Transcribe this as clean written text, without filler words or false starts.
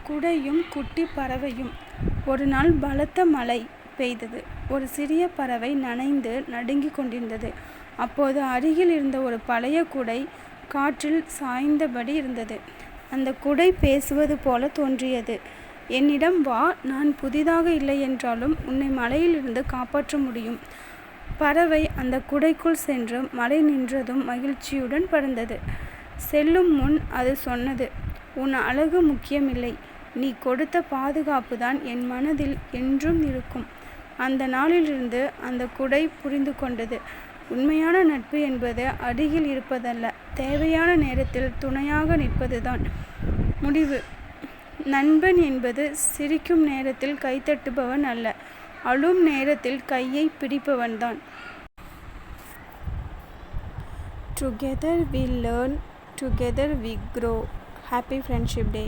குடையும் குட்டி பறவையும். ஒரு நாள் பலத்த மழை பெய்தது. ஒரு சிறிய பறவை நனைந்து நடுங்கிக் கொண்டிருந்தது. அப்போது அருகில் இருந்த ஒரு பழைய குடை காற்றில் சாய்ந்தபடி இருந்தது. அந்த குடை பேசுவது போல தோன்றியது. என்னிடம் வா, நான் புதிதாக இல்லை என்றாலும் உன்னை மழையிலிருந்து காப்பாற்ற முடியும். பறவை அந்த குடைக்குள் சென்று மழை நின்றதும் மகிழ்ச்சியுடன் பறந்தது. செல்லும் முன் அது சொன்னது, உன் அழகு முக்கியமில்லை, நீ கொடுத்த பாதுகாப்புதான் என் மனதில் என்றும் இருக்கும். அந்த நாளிலிருந்து அந்த குடை புரிந்து கொண்டது, உண்மையான நட்பு என்பது அருகில் இருப்பதல்ல, தேவையான நேரத்தில் துணையாக நிற்பதுதான். முடிவு. நண்பன் என்பது சிரிக்கும் நேரத்தில் கைத்தட்டுபவன் அல்ல, அழும் நேரத்தில் கையை பிடிப்பவன்தான். Together we learn, together we grow. Happy Friendship Day.